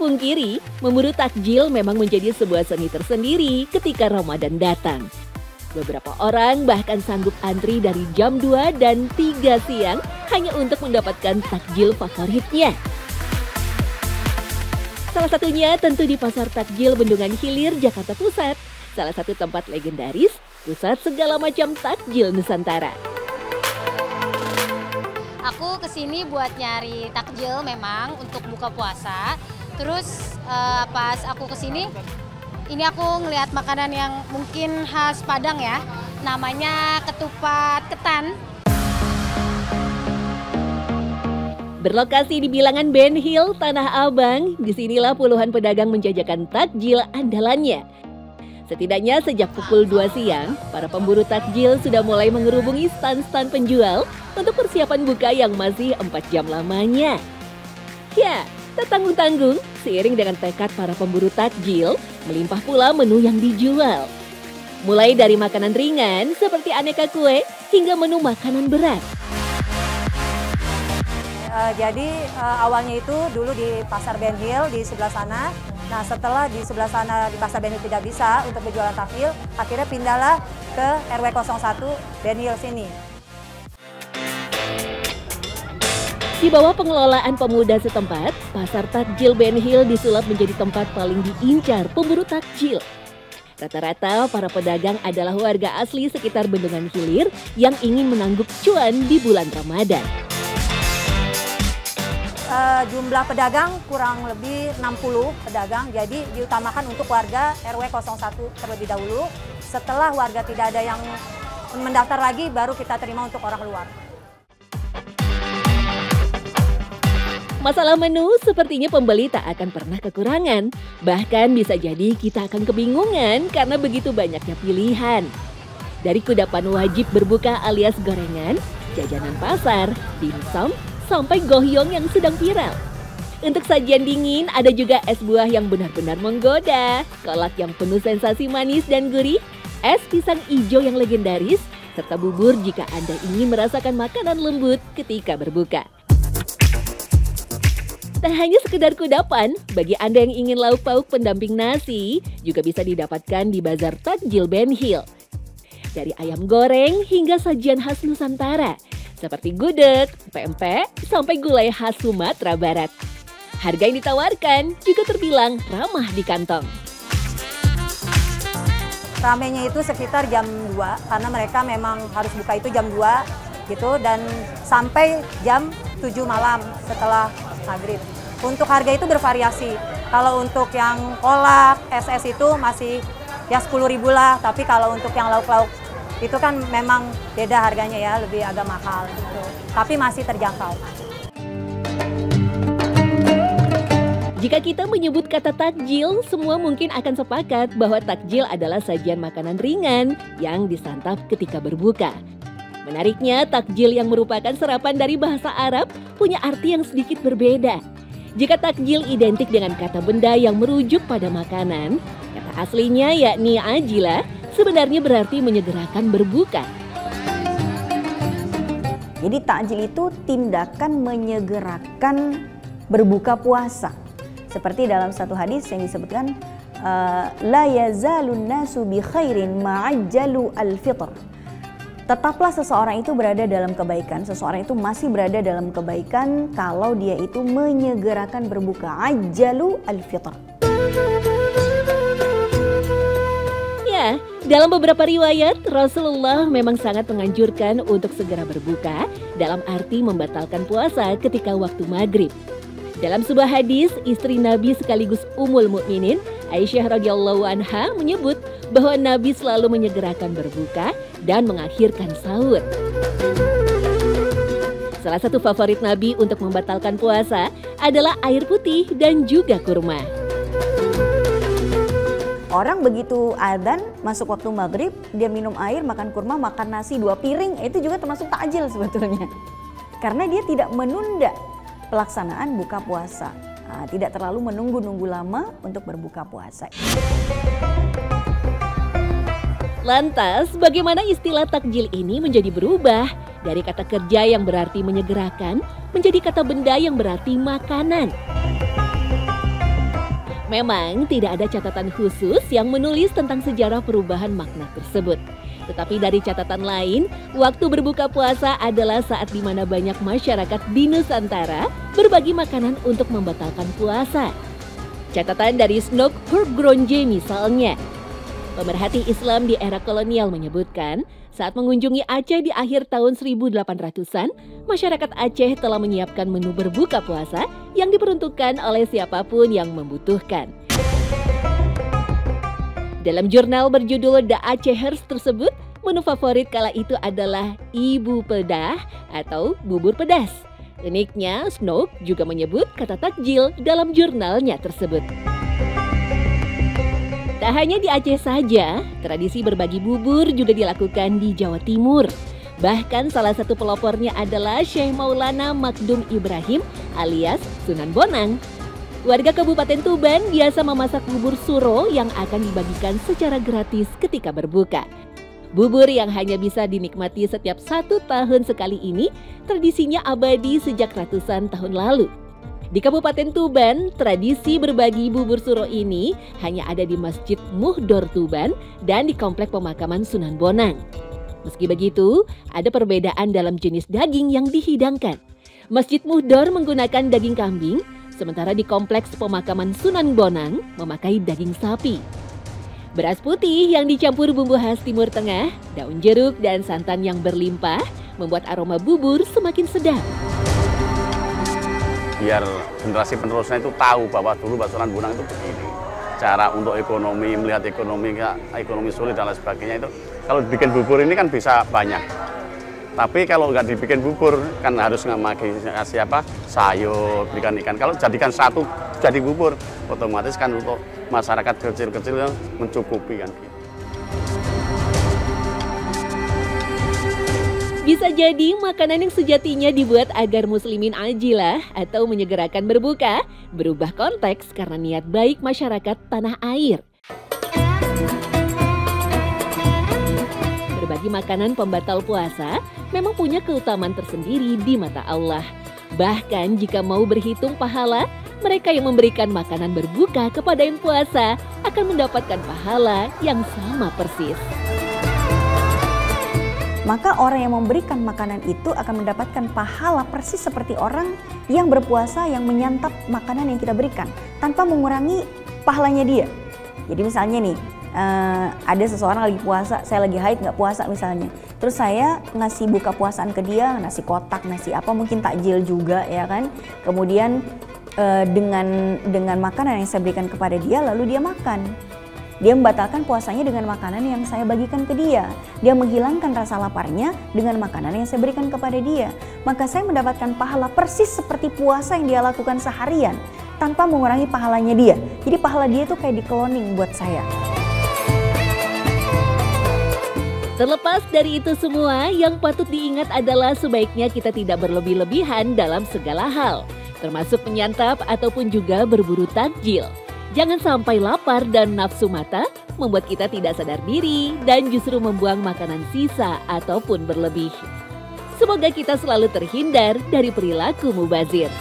dipungkiri, memburu takjil memang menjadi sebuah seni tersendiri ketika Ramadan datang. Beberapa orang bahkan sanggup antri dari jam 2 dan 3 siang hanya untuk mendapatkan takjil favoritnya. Salah satunya tentu di Pasar Takjil Bendungan Hilir, Jakarta Pusat. Salah satu tempat legendaris, pusat segala macam takjil Nusantara. Aku kesini buat nyari takjil memang untuk buka puasa. Terus pas aku kesini, ini aku ngelihat makanan yang mungkin khas Padang ya. Namanya ketupat ketan. Berlokasi di bilangan Ben Hill, Tanah Abang, disinilah puluhan pedagang menjajakan takjil andalannya. Setidaknya sejak pukul 2 siang, para pemburu takjil sudah mulai mengerubungi stan-stan penjual untuk persiapan buka yang masih 4 jam lamanya. Ya, tak tanggung-tanggung, seiring dengan tekad para pemburu takjil, melimpah pula menu yang dijual. Mulai dari makanan ringan seperti aneka kue hingga menu makanan berat. Jadi awalnya itu dulu di Pasar Ben Hill di sebelah sana. Nah setelah di sebelah sana di Pasar Ben Hill tidak bisa untuk berjualan takjil, akhirnya pindahlah ke RW 01 Ben Hill sini. Di bawah pengelolaan pemuda setempat, Pasar Takjil Ben Hill disulap menjadi tempat paling diincar pemburu takjil. Rata-rata para pedagang adalah warga asli sekitar Bendungan Hilir yang ingin menangguk cuan di bulan Ramadan. Jumlah pedagang kurang lebih 60 pedagang, jadi diutamakan untuk warga RW 01 terlebih dahulu. Setelah warga tidak ada yang mendaftar lagi, baru kita terima untuk orang luar. Masalah menu sepertinya pembeli tak akan pernah kekurangan. Bahkan bisa jadi kita akan kebingungan karena begitu banyaknya pilihan. Dari kudapan wajib berbuka alias gorengan, jajanan pasar, dimsum, sampai gohyong yang sedang viral. Untuk sajian dingin ada juga es buah yang benar-benar menggoda, kolak yang penuh sensasi manis dan gurih, es pisang hijau yang legendaris, serta bubur jika Anda ingin merasakan makanan lembut ketika berbuka. Tak hanya sekedar kudapan, bagi Anda yang ingin lauk pauk pendamping nasi juga bisa didapatkan di Bazar Takjil Ben Hill. Dari ayam goreng hingga sajian khas Nusantara, seperti gudeg, pempek, sampai gulai khas Sumatera Barat. Harga yang ditawarkan juga terbilang ramah di kantong. Ramenya itu sekitar jam 2, karena mereka memang harus buka itu jam 2 gitu, dan sampai jam 7 malam setelah maghrib. Untuk harga itu bervariasi. Kalau untuk yang kolak, es itu masih ya 10.000 lah, tapi kalau untuk yang lauk-lauk itu kan memang beda harganya ya, lebih agak mahal gitu. Tapi masih terjangkau. Jika kita menyebut kata takjil, semua mungkin akan sepakat bahwa takjil adalah sajian makanan ringan yang disantap ketika berbuka. Menariknya, takjil yang merupakan serapan dari bahasa Arab punya arti yang sedikit berbeda. Jika takjil identik dengan kata benda yang merujuk pada makanan, kata aslinya yakni ajilah, sebenarnya berarti menyegerakan berbuka. Jadi takjil itu tindakan menyegerakan berbuka puasa. Seperti dalam satu hadis yang disebutkan, la yazalun nasu bi khairin ma'ajjalu al-fitr. Tetaplah seseorang itu berada dalam kebaikan, seseorang itu masih berada dalam kebaikan kalau dia itu menyegerakan berbuka. Ajjalu al-fitr. Ya, dalam beberapa riwayat, Rasulullah memang sangat menganjurkan untuk segera berbuka dalam arti membatalkan puasa ketika waktu maghrib. Dalam sebuah hadis, istri Nabi sekaligus Ummul Mukminin, Aisyah radhiyallahu anha menyebut bahwa Nabi selalu menyegerakan berbuka dan mengakhirkan sahur. Salah satu favorit Nabi untuk membatalkan puasa adalah air putih dan juga kurma. Orang begitu adzan masuk waktu maghrib, dia minum air, makan kurma, makan nasi 2 piring, itu juga termasuk takjil sebetulnya. Karena dia tidak menunda pelaksanaan buka puasa. Nah, tidak terlalu menunggu-nunggu lama untuk berbuka puasa. Lantas, bagaimana istilah takjil ini menjadi berubah dari kata kerja yang berarti menyegerakan menjadi kata benda yang berarti makanan? Memang tidak ada catatan khusus yang menulis tentang sejarah perubahan makna tersebut. Tetapi dari catatan lain, waktu berbuka puasa adalah saat di mana banyak masyarakat di Nusantara berbagi makanan untuk membatalkan puasa. Catatan dari Snook Hurgronje misalnya. Pemerhati Islam di era kolonial menyebutkan, saat mengunjungi Aceh di akhir tahun 1800-an, masyarakat Aceh telah menyiapkan menu berbuka puasa yang diperuntukkan oleh siapapun yang membutuhkan. Dalam jurnal berjudul The Acehers tersebut, menu favorit kala itu adalah Ibu Pedah atau bubur pedas. Uniknya, Snook juga menyebut kata takjil dalam jurnalnya tersebut. Tak hanya di Aceh saja, tradisi berbagi bubur juga dilakukan di Jawa Timur. Bahkan salah satu pelopornya adalah Syekh Maulana Makdum Ibrahim alias Sunan Bonang. Warga Kabupaten Tuban biasa memasak bubur suro yang akan dibagikan secara gratis ketika berbuka. Bubur yang hanya bisa dinikmati setiap 1 tahun sekali ini tradisinya abadi sejak ratusan tahun lalu. Di Kabupaten Tuban, tradisi berbagi bubur suro ini hanya ada di Masjid Muhdor Tuban dan di Komplek Pemakaman Sunan Bonang. Meski begitu, ada perbedaan dalam jenis daging yang dihidangkan. Masjid Muhdor menggunakan daging kambing, sementara di Kompleks Pemakaman Sunan Bonang memakai daging sapi. Beras putih yang dicampur bumbu khas Timur Tengah, daun jeruk dan santan yang berlimpah membuat aroma bubur semakin sedap. Biar generasi penerusnya itu tahu bahwa dulu Sunan Bonang itu begini. Cara untuk ekonomi, melihat ekonomi sulit dan lain sebagainya itu. Kalau bikin bubur ini kan bisa banyak. Tapi kalau nggak dibikin bubur kan harus ngasih sayur, berikan ikan. Kalau jadikan satu jadi bubur, otomatis kan untuk masyarakat kecil-kecil mencukupi kan. Bisa jadi makanan yang sejatinya dibuat agar muslimin ajilah atau menyegerakan berbuka berubah konteks karena niat baik masyarakat tanah air. Berbagi makanan pembatal puasa memang punya keutamaan tersendiri di mata Allah. Bahkan jika mau berhitung pahala, mereka yang memberikan makanan berbuka kepada yang puasa akan mendapatkan pahala yang sama persis. Maka orang yang memberikan makanan itu akan mendapatkan pahala persis seperti orang yang berpuasa yang menyantap makanan yang kita berikan tanpa mengurangi pahalanya dia. Jadi misalnya nih, ada seseorang lagi puasa, saya lagi haid nggak puasa misalnya. Terus saya ngasih buka puasaan ke dia, nasi kotak, nasi apa, mungkin takjil juga ya kan. Kemudian dengan makanan yang saya berikan kepada dia lalu dia makan. Dia membatalkan puasanya dengan makanan yang saya bagikan ke dia. Dia menghilangkan rasa laparnya dengan makanan yang saya berikan kepada dia. Maka saya mendapatkan pahala persis seperti puasa yang dia lakukan seharian tanpa mengurangi pahalanya dia. Jadi pahala dia itu kayak di-cloning buat saya. Terlepas dari itu semua, yang patut diingat adalah sebaiknya kita tidak berlebih-lebihan dalam segala hal, termasuk menyantap ataupun juga berburu takjil. Jangan sampai lapar dan nafsu mata membuat kita tidak sadar diri dan justru membuang makanan sisa ataupun berlebih. Semoga kita selalu terhindar dari perilaku mubazir.